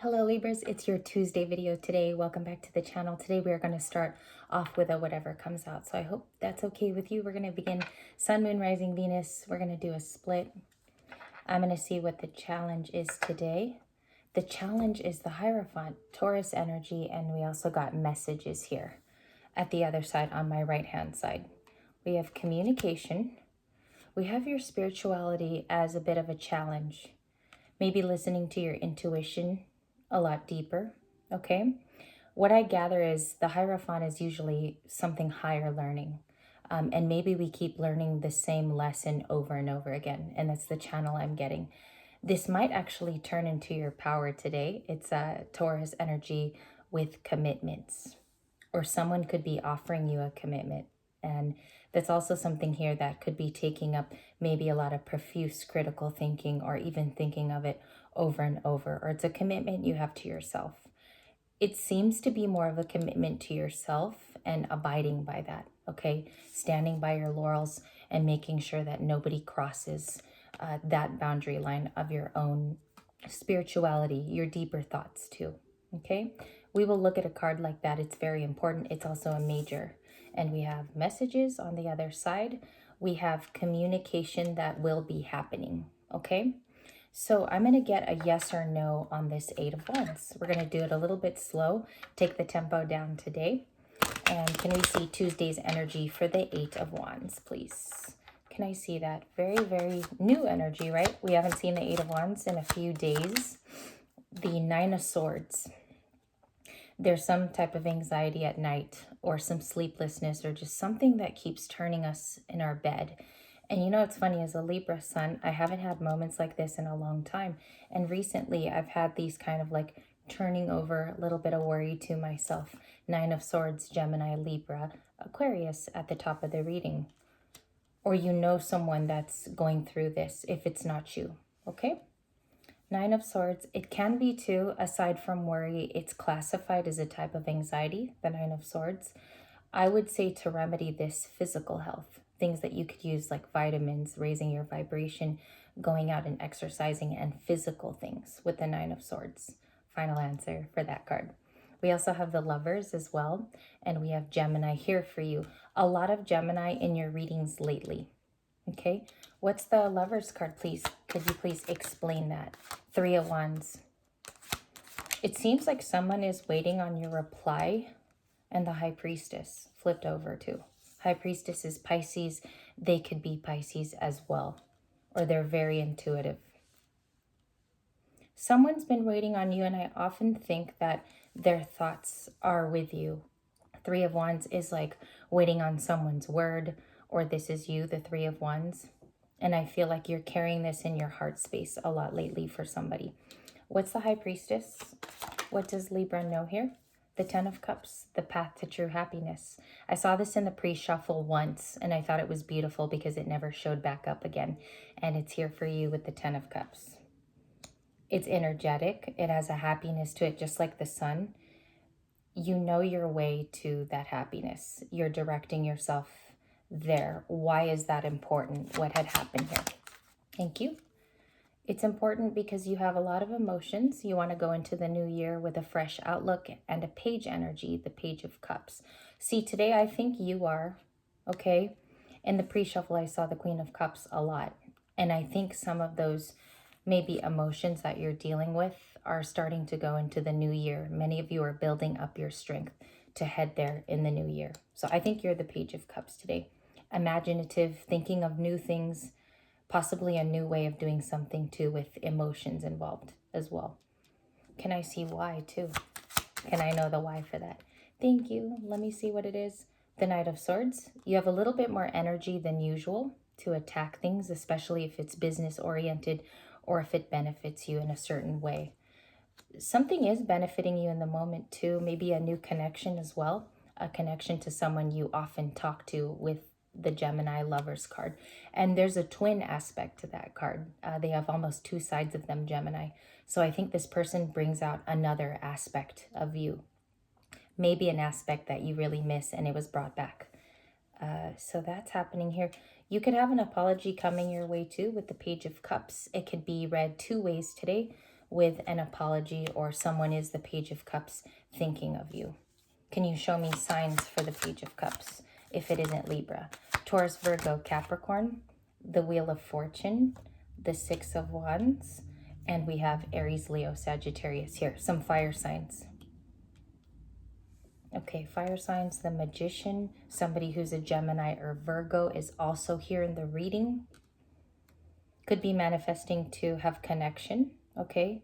Hello Libras, it's your Tuesday video today. Welcome back to the channel. Today we are going to start off with a whatever comes out. So I hope that's okay with you. We're going to begin Sun, Moon, Rising, Venus. We're going to do a split. I'm going to see what the challenge is today. The challenge is the Hierophant, Taurus energy, and we also got messages here at the other side on my right hand side. We have communication. We have your spirituality as a bit of a challenge. Maybe listening to your intuition a lot deeper, okay? What I gather is the Hierophant is usually something higher learning. And maybe we keep learning the same lesson over and over again. And that's the channel I'm getting. This might actually turn into your power today. It's a Taurus energy with commitments. Or someone could be offering you a commitment. And that's also something here that could be taking up maybe a lot of profuse critical thinking, or even thinking of it over and over. Or it's a commitment you have to yourself. It seems to be more of a commitment to yourself and abiding by that, okay? Standing by your laurels and making sure that nobody crosses that boundary line of your own spirituality, your deeper thoughts too, okay? We will look at a card like that. It's very important. It's also a major. And we have messages on the other side. We have communication that will be happening, okay? So I'm going to get a yes or no on this Eight of Wands. We're going to do it a little bit slow, take the tempo down today. And can we see Tuesday's energy for the Eight of Wands, please? Can I see that? Very, very new energy, right? We haven't seen the Eight of Wands in a few days. The Nine of Swords. There's some type of anxiety at night, or some sleeplessness, or just something that keeps turning us in our bed. And you know, it's funny, as a Libra sun, I haven't had moments like this in a long time. And recently I've had these kind of like turning over, a little bit of worry to myself. Nine of Swords, Gemini, Libra, Aquarius at the top of the reading. Or you know someone that's going through this if it's not you, okay? Nine of Swords, it can be too, aside from worry, it's classified as a type of anxiety, the Nine of Swords. I would say to remedy this, physical health. Things that you could use like vitamins, raising your vibration, going out and exercising, and physical things with the Nine of Swords. Final answer for that card. We also have the Lovers as well, and we have Gemini here for you. A lot of Gemini in your readings lately, okay? What's the Lovers card, please? Could you please explain that? Three of Wands. It seems like someone is waiting on your reply, and the High Priestess flipped over too. High Priestess is Pisces. They could be Pisces as well, or they're very intuitive. Someone's been waiting on you, and I often think that their thoughts are with you. Three of Wands is like waiting on someone's word, or this is you, the Three of Wands. And I feel like you're carrying this in your heart space a lot lately for somebody. What's the High Priestess? What does Libra know here? The Ten of Cups, the path to true happiness. I saw this in the pre-shuffle once, and I thought it was beautiful because it never showed back up again. And it's here for you with the Ten of Cups. It's energetic. It has a happiness to it, just like the sun. You know your way to that happiness. You're directing yourself there. Why is that important? What had happened here? Thank you. It's important because you have a lot of emotions. You want to go into the new year with a fresh outlook and a page energy, the Page of Cups. See, today I think you are, okay? In the pre-shuffle, I saw the Queen of Cups a lot. And I think some of those maybe emotions that you're dealing with are starting to go into the new year. Many of you are building up your strength to head there in the new year. So I think you're the Page of Cups today. Imaginative, thinking of new things, possibly a new way of doing something too, with emotions involved as well. Can I see why too? Can I know the why for that? Thank you. Let me see what it is. The Knight of Swords. You have a little bit more energy than usual to attack things, especially if it's business oriented or if it benefits you in a certain way. Something is benefiting you in the moment too. Maybe a new connection as well. A connection to someone you often talk to with the Gemini Lovers card. And there's a twin aspect to that card. They have almost two sides of them, Gemini. So I think this person brings out another aspect of you. Maybe an aspect that you really miss and it was brought back. So that's happening here. You could have an apology coming your way too with the Page of Cups. It could be read two ways today. with an apology, or someone is the Page of Cups thinking of you. Can you show me signs for the Page of Cups if it isn't Libra? Taurus, Virgo, Capricorn, the Wheel of Fortune, the Six of Wands, and we have Aries, Leo, Sagittarius here. Some fire signs. Okay, fire signs, the Magician, somebody who's a Gemini or Virgo is also here in the reading. Could be manifesting to have connection, okay?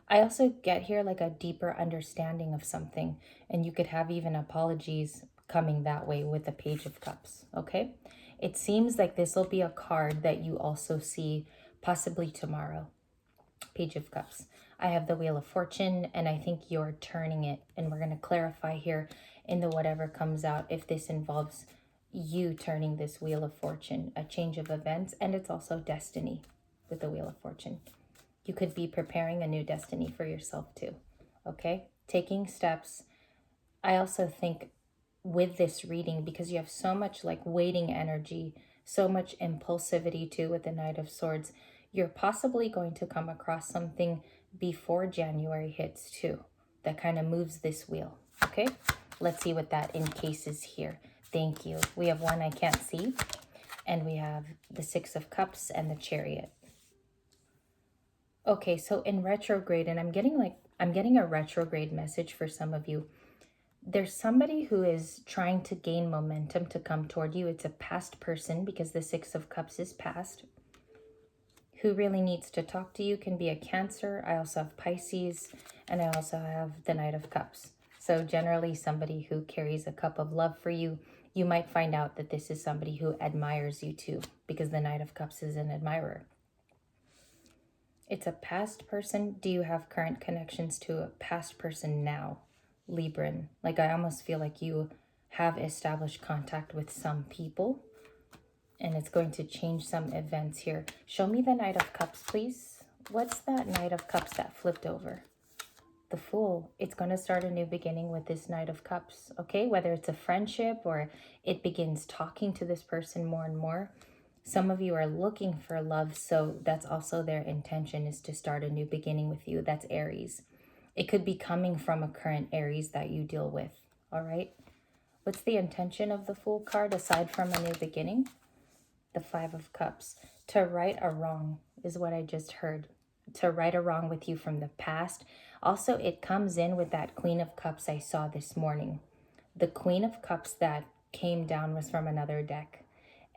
I also get here like a deeper understanding of something, and you could have even apologies coming that way with the Page of Cups, okay? It seems like this will be a card that you also see possibly tomorrow. Page of Cups. I have the Wheel of Fortune, and I think you're turning it, and we're going to clarify here in the whatever comes out if this involves you turning this Wheel of Fortune, a change of events, and it's also destiny with the Wheel of Fortune. You could be preparing a new destiny for yourself too, okay? Taking steps. I also think with this reading, because you have so much like waiting energy, so much impulsivity too with the Knight of Swords, you're possibly going to come across something before January hits too that kind of moves this wheel, okay? Let's see what that encases here. Thank you. We have one I can't see, and we have the Six of Cups and the Chariot. Okay, so in retrograde, and I'm getting a retrograde message for some of you. There's somebody who is trying to gain momentum to come toward you. It's a past person because the Six of Cups is past. Who really needs to talk to you can be a Cancer. I also have Pisces, and I also have the Knight of Cups. So generally somebody who carries a cup of love for you. You might find out that this is somebody who admires you too, because the Knight of Cups is an admirer. It's a past person. Do you have current connections to a past person now, Libran? Like, I almost feel like you have established contact with some people, and it's going to change some events here. Show me the Knight of Cups, please. What's that Knight of Cups that flipped over? The Fool. It's going to start a new beginning with this Knight of Cups, okay? Whether it's a friendship or it begins talking to this person more and more. Some of you are looking for love, so that's also their intention, is to start a new beginning with you. That's Aries. It could be coming from a current Aries that you deal with, all right? What's the intention of the Fool card aside from a new beginning? The Five of Cups. To right a wrong is what I just heard. To right a wrong with you from the past. Also, it comes in with that Queen of Cups I saw this morning. The Queen of Cups that came down was from another deck,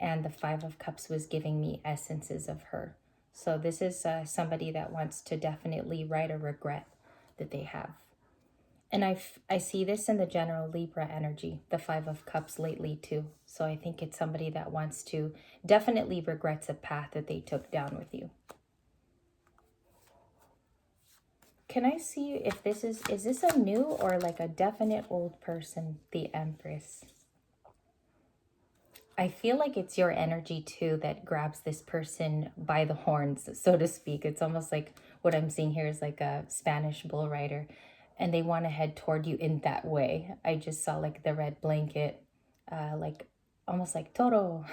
and the Five of Cups was giving me essences of her. So this is somebody that wants to definitely right a regret that they have. And I see this in the general Libra energy, the Five of Cups lately too. So I think it's somebody that wants to definitely regrets a path that they took down with you. Can I see if this is this a new or like a definite old person, the Empress? I feel like it's your energy too that grabs this person by the horns, so to speak. It's almost like what I'm seeing here is like a Spanish bull rider, and they want to head toward you in that way. I just saw like the red blanket, like almost like Toro.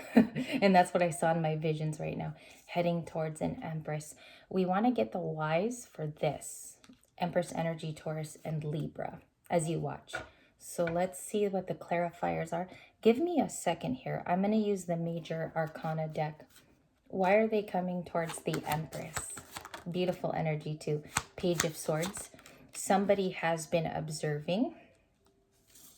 And that's what I saw in my visions right now, heading towards an Empress. We want to get the wise for this. Empress energy, Taurus, and Libra as you watch. So let's see what the clarifiers are. Give me a second here. I'm going to use the Major Arcana deck. Why are they coming towards the Empress? Beautiful energy too. Page of Swords. Somebody has been observing.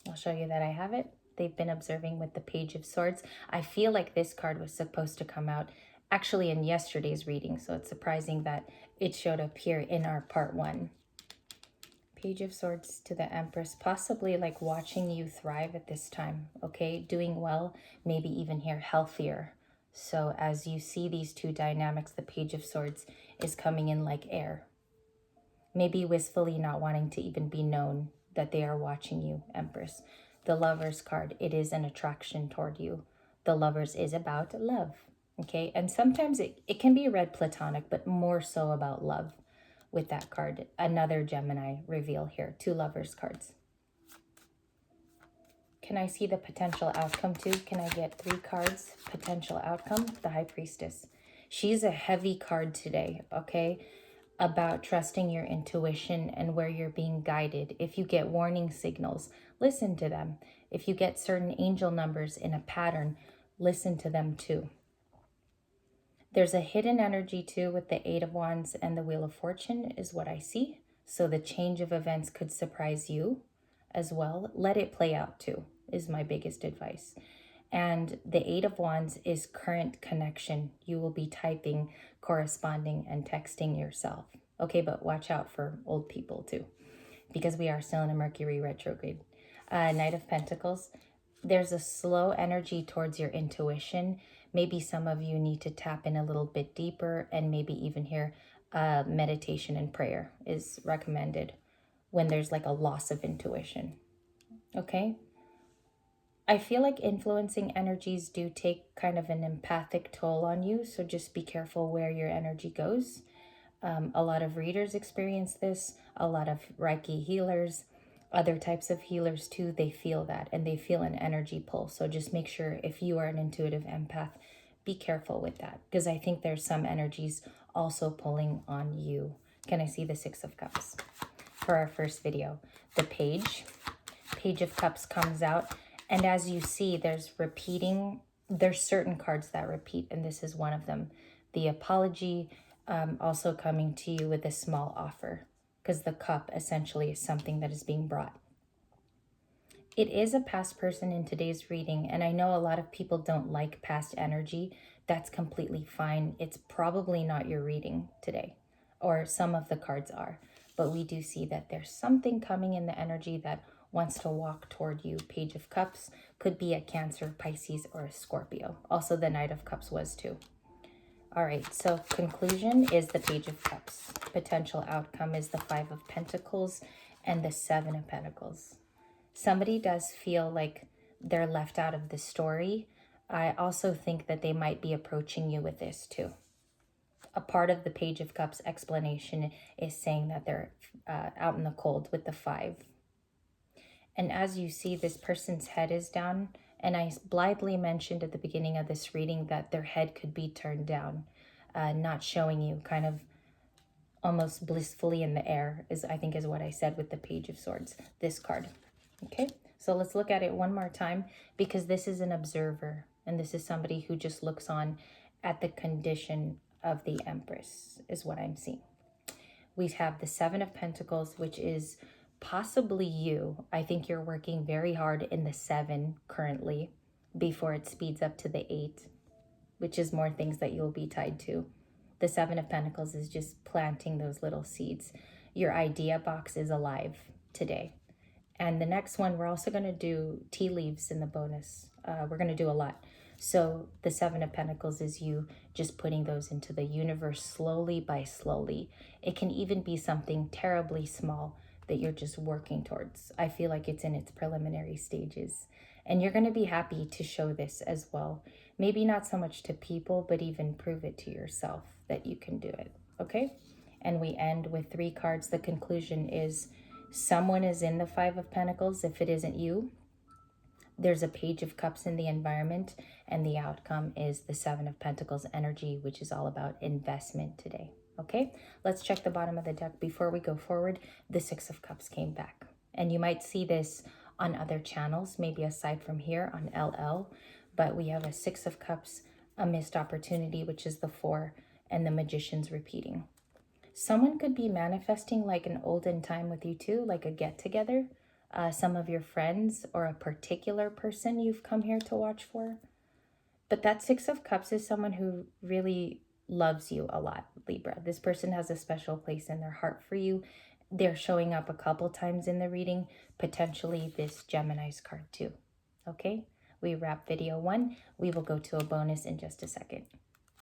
I'll show you that I have it. They've been observing with the Page of Swords. I feel like this card was supposed to come out actually in yesterday's reading, so it's surprising that it showed up here in our part 1. Page of Swords to the Empress, possibly like watching you thrive at this time, okay? Doing well, maybe even here healthier. So as you see these two dynamics, the Page of Swords is coming in like air. Maybe wistfully not wanting to even be known that they are watching you, Empress. The Lovers card, it is an attraction toward you. The Lovers is about love, okay? And sometimes it can be read platonic, but more so about love. With that card, another Gemini reveal here, 2 Lovers cards. Can I see the potential outcome too? Can I get 3 cards? Potential outcome, the High Priestess. She's a heavy card today, okay? about trusting your intuition and where you're being guided. If you get warning signals, listen to them. If you get certain angel numbers in a pattern, listen to them too. There's a hidden energy too with the Eight of Wands and the Wheel of Fortune is what I see. So the change of events could surprise you as well. Let it play out too, is my biggest advice. And the Eight of Wands is current connection. You will be typing, corresponding, and texting yourself. Okay, but watch out for old people too, because we are still in a Mercury retrograde. Knight of Pentacles, there's a slow energy towards your intuition. Maybe some of you need to tap in a little bit deeper, and maybe even here, meditation and prayer is recommended when there's like a loss of intuition. Okay? I feel like influencing energies do take kind of an empathic toll on you, so just be careful where your energy goes. A lot of readers experience this, a lot of Reiki healers, other types of healers too, they feel that and they feel an energy pull. So just make sure if you are an intuitive empath, be careful with that, because I think there's some energies also pulling on you. Can I see the Six of Cups? For our first video, the Page of Cups comes out. And as you see, there's certain cards that repeat, and this is one of them. The apology, also coming to you with a small offer, because the cup essentially is something that is being brought. It is a past person in today's reading, and I know a lot of people don't like past energy. That's completely fine. It's probably not your reading today, or some of the cards are, but we do see that there's something coming in the energy that wants to walk toward you. Page of Cups could be a Cancer, Pisces, or a Scorpio. Also, the Knight of Cups was too. All right, so conclusion is the Page of Cups. Potential outcome is the Five of Pentacles and the Seven of Pentacles. Somebody does feel like they're left out of the story. I also think that they might be approaching you with this too. A part of the Page of Cups explanation is saying that they're out in the cold with the Five. And as you see, this person's head is down. And I blithely mentioned at the beginning of this reading that their head could be turned down, not showing you, kind of almost blissfully in the air, I think is what I said with the Page of Swords, this card. Okay, so let's look at it one more time, because this is an observer. And this is somebody who just looks on at the condition of the Empress, is what I'm seeing. We have the Seven of Pentacles, which is possibly you. I think you're working very hard in the 7 currently before it speeds up to the 8, which is more things that you'll be tied to. The Seven of Pentacles is just planting those little seeds. Your idea box is alive today. And the next one, we're also going to do tea leaves in the bonus. We're going to do a lot. So the Seven of Pentacles is you just putting those into the universe slowly by slowly. It can even be something terribly small that you're just working towards. I feel like it's in its preliminary stages. And you're going to be happy to show this as well. Maybe not so much to people, but even prove it to yourself that you can do it. Okay? And we end with 3 cards. The conclusion is someone is in the Five of Pentacles. If it isn't you, there's a Page of Cups in the environment, and the outcome is the Seven of Pentacles energy, which is all about investment today. Okay, let's check the bottom of the deck before we go forward. The Six of Cups came back, and you might see this on other channels, maybe aside from here on LL, but we have a Six of Cups, a missed opportunity, which is the 4, and the Magician's repeating. Someone could be manifesting like an olden time with you too, like a get-together. Some of your friends or a particular person you've come here to watch for. But that Six of Cups is someone who really loves you a lot, Libra. This person has a special place in their heart for you. They're showing up a couple times in the reading, potentially this Gemini's card too. Okay, we wrap video 1. We will go to a bonus in just a second.